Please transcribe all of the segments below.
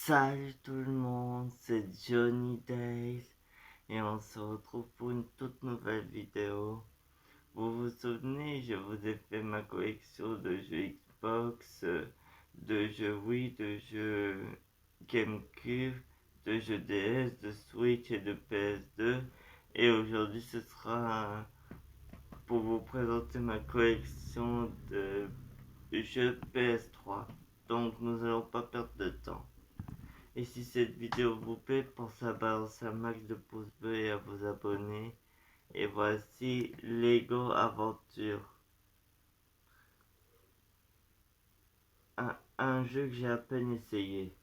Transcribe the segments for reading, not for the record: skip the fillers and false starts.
Salut tout le monde, c'est Johnny Days et on se retrouve pour une toute nouvelle vidéo. Vous vous souvenez, je vous ai fait ma collection de jeux Xbox, de jeux Wii, de jeux GameCube, de jeux DS, de Switch et de PS2. Et aujourd'hui ce sera pour vous présenter ma collection de jeux PS3. Donc nous allons pas perdre de temps. Et si cette vidéo vous plaît, pensez à balancer un max de pouces bleus et à vous abonner. Et voici Lego Aventure. Un jeu que j'ai à peine essayé.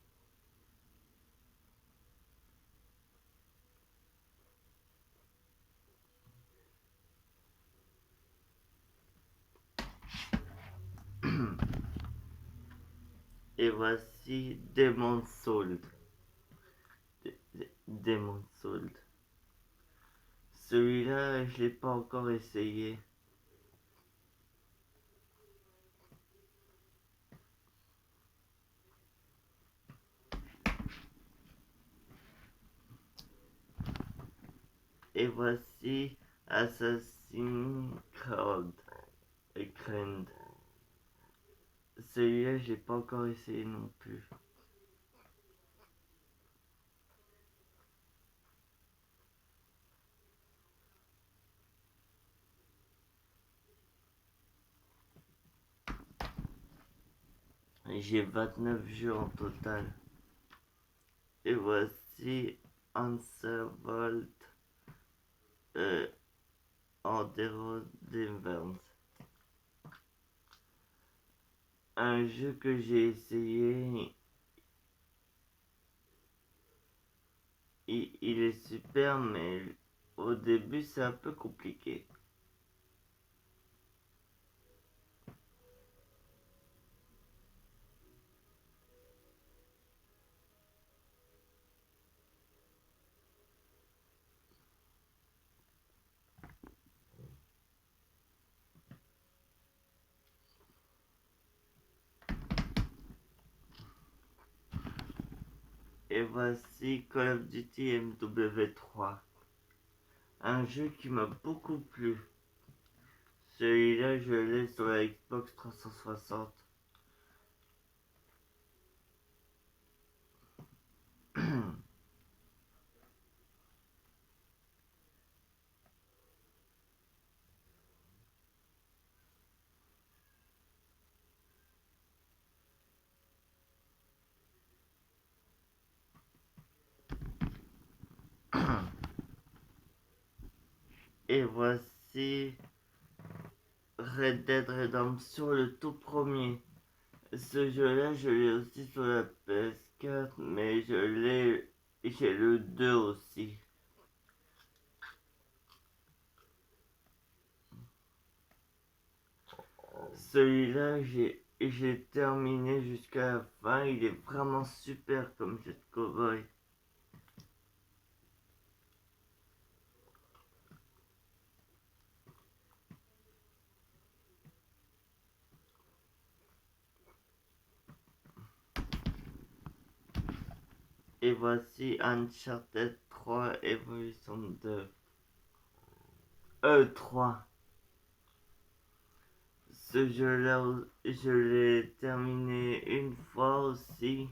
Et voici Demon's Souls. Demon's Souls. Celui-là, je l'ai pas encore essayé. Et voici Assassin's Creed. Celui-là, j'ai pas encore essayé non plus. J'ai 29 jeux en total. Et voici Unserved Endero Demons. Un jeu que j'ai essayé. Il est super, mais au début c'est un peu compliqué. Et voici Call of Duty MW3. Un jeu qui m'a beaucoup plu. Celui-là, je l'ai sur la Xbox 360. Et voici Red Dead Redemption, le tout premier. Ce jeu-là, je l'ai aussi sur la PS4, mais j'ai le 2 aussi. Celui-là, j'ai terminé jusqu'à la fin. Il est vraiment super comme jeu de cowboy. Et voici Uncharted 3 Evolution 2. 3. Ce jeu-là, je l'ai terminé une fois aussi.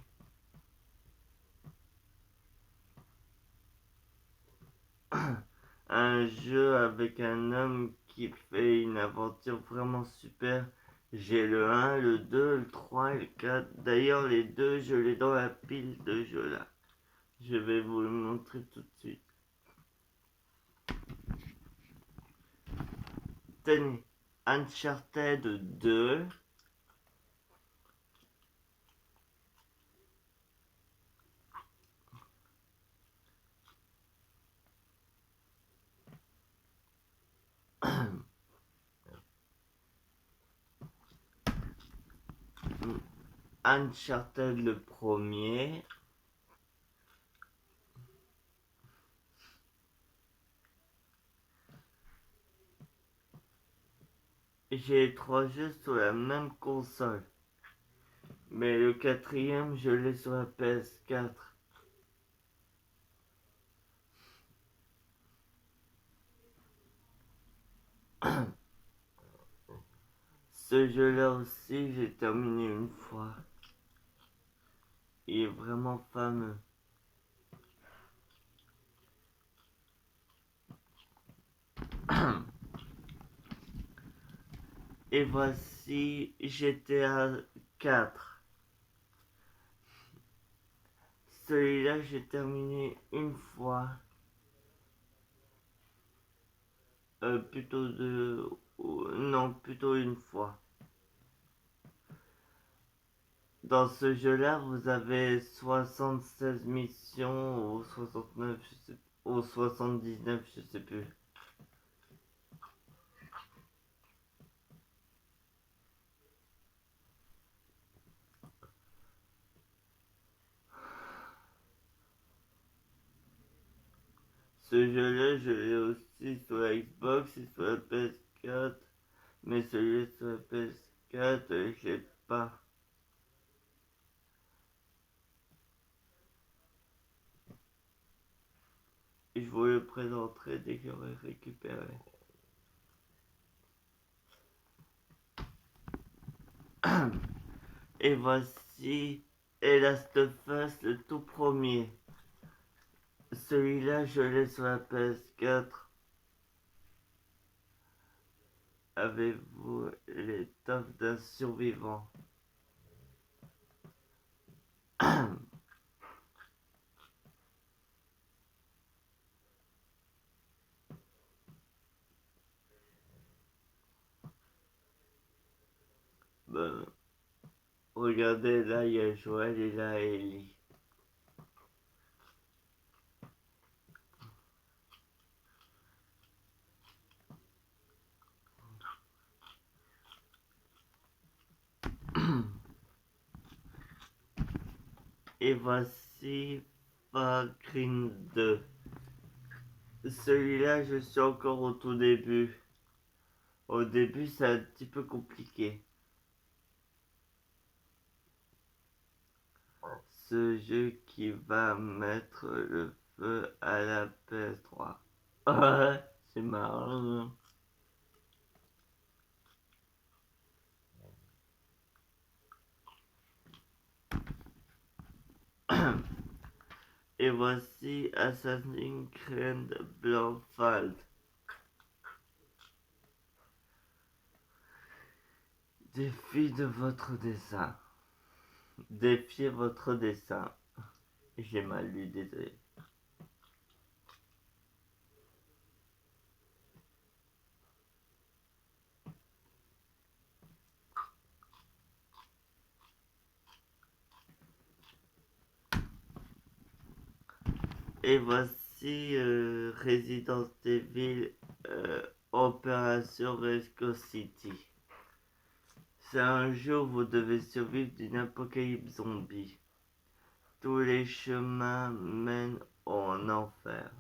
Un jeu avec un homme qui fait une aventure vraiment super. J'ai le 1, le 2, le 3 et le 4. D'ailleurs, les deux, je les dans la pile de jeux là. Je vais vous le montrer tout de suite. Tenez, Uncharted 2. Uncharted le premier. J'ai les trois jeux sur la même console. Mais le quatrième, je l'ai sur la PS4. Ce jeu-là aussi, j'ai terminé une fois. Il est vraiment fameux. Et voici GTA 4. Celui-là, j'ai terminé une fois. Plutôt deux. Non, plutôt une fois. Dans ce jeu-là, vous avez 76 missions ou 69, je sais, ou 79, je sais plus. Ce jeu-là, je l'ai aussi sur la Xbox et sur la PS4. Mais celui sur la PS4, je l'ai pas. Et je vous le présenterai dès que j'aurai récupéré. Et voici The Last of Us, le tout premier. Celui-là, je l'ai sur la PS4. Avez-vous l'étoffe d'un survivant? Ben, regardez, là, il y a Joël et là, Ellie. Et voici Far Cry 2. Celui-là, je suis encore au tout début. Au début, c'est un petit peu compliqué. Ce jeu qui va mettre le feu à la PS3. Ouais, c'est marrant. Et voici Assassin's Creed Bloodfall. Défi de votre dessin. Défiez votre dessin. J'ai mal lu, désolé. Et voici Resident Evil Opération Rescue City. C'est un jeu où vous devez survivre d'une apocalypse zombie. Tous les chemins mènent en enfer.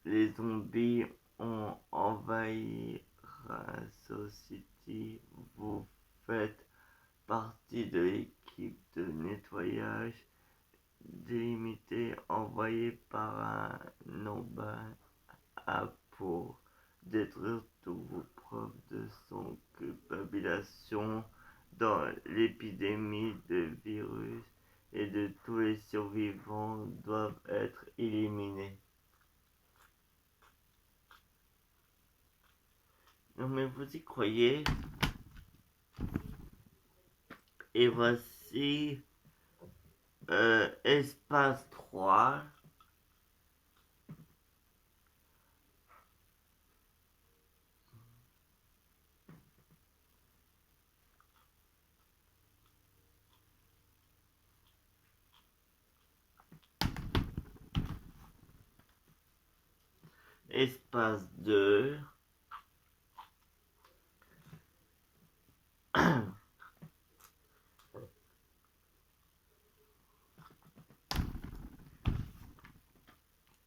Les zombies ont envahi Rescue City. Vous faites partie de l'équipe de nettoyage délimité envoyée par un Nobel pour détruire tous vos preuves de son culpabilisation dans l'épidémie de virus et de tous les survivants doivent être éliminés. Non mais vous y croyez? Et voici Espace 3. Espace 2.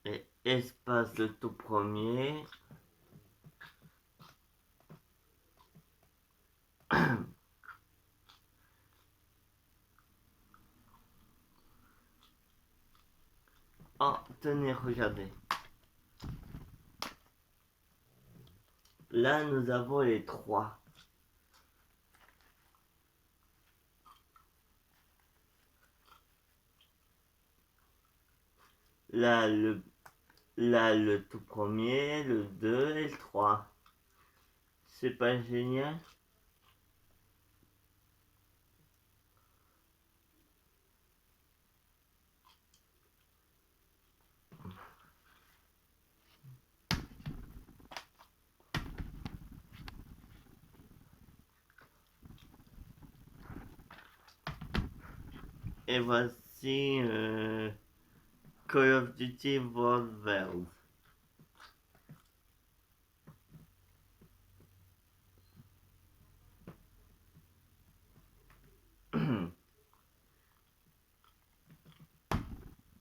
Et espace le tout premier. Oh, tenez, regardez. Là, nous avons les trois. Là, le tout premier, le 2 et le 3. C'est pas génial? Et voici Call of Duty World World.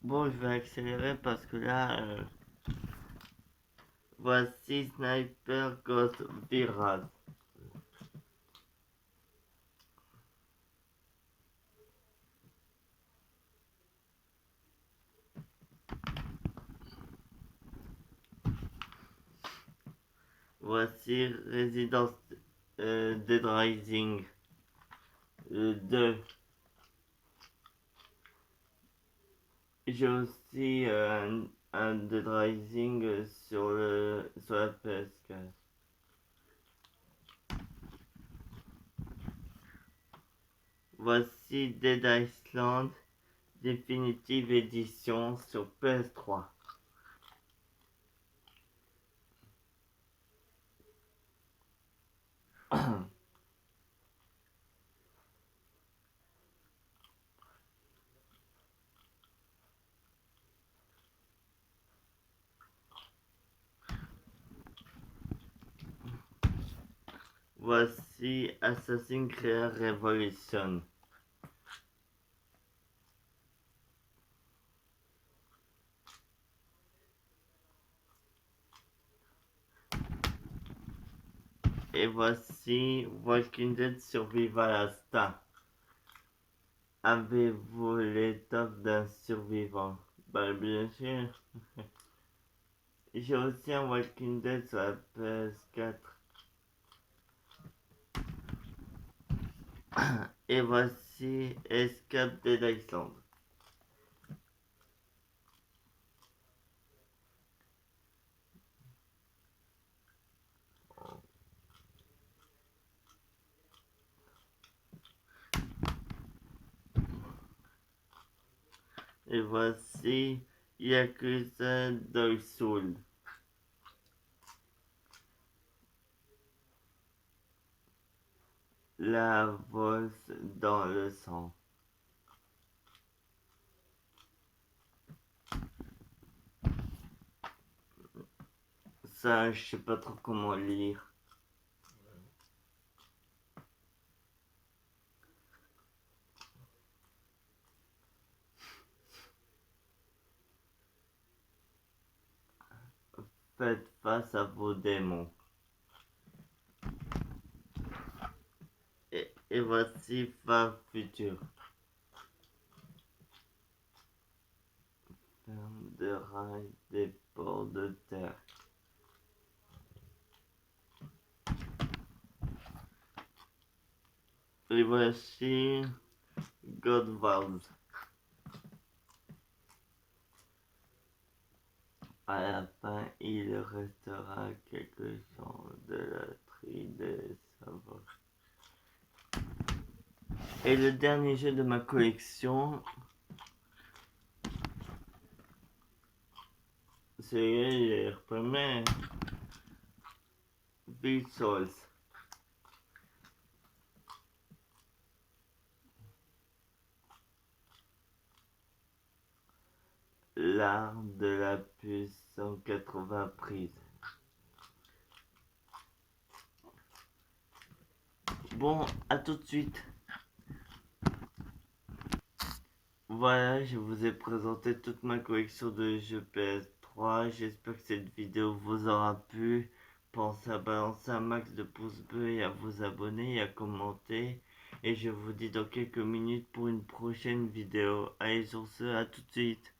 Bon, je vais accélérer parce que là, voici Sniper Ghost Viral. Voici Residence Dead Rising 2. J'ai aussi un Dead Rising sur la PS4. Voici Dead Island Definitive Edition sur PS3. Voici Assassin's Creed Revolution. Et voici Walking Dead Survival Asta. Avez-vous l'étoffe d'un survivant? Bah bien sûr. J'ai aussi un Walking Dead sur la PS4. Et voici Escape Dead Island. Et voici Yakuza Dark Souls. La voix dans le sang. Ça, je sais pas trop comment lire. Faites face à vos démons. Et voici Far Future. Ferme de rails des ports de terre. Et voici Godwald. À la fin, il restera quelque chose de la tri des savoirs. Et le dernier jeu de ma collection, c'est les premiers Big Souls. L'art de la puce 180 prises. Bon, à tout de suite. Voilà, je vous ai présenté toute ma collection de jeux PS3. J'espère que cette vidéo vous aura plu. Pensez à balancer un max de pouces bleus et à vous abonner et à commenter. Et je vous dis dans quelques minutes pour une prochaine vidéo. Allez sur ce, à tout de suite.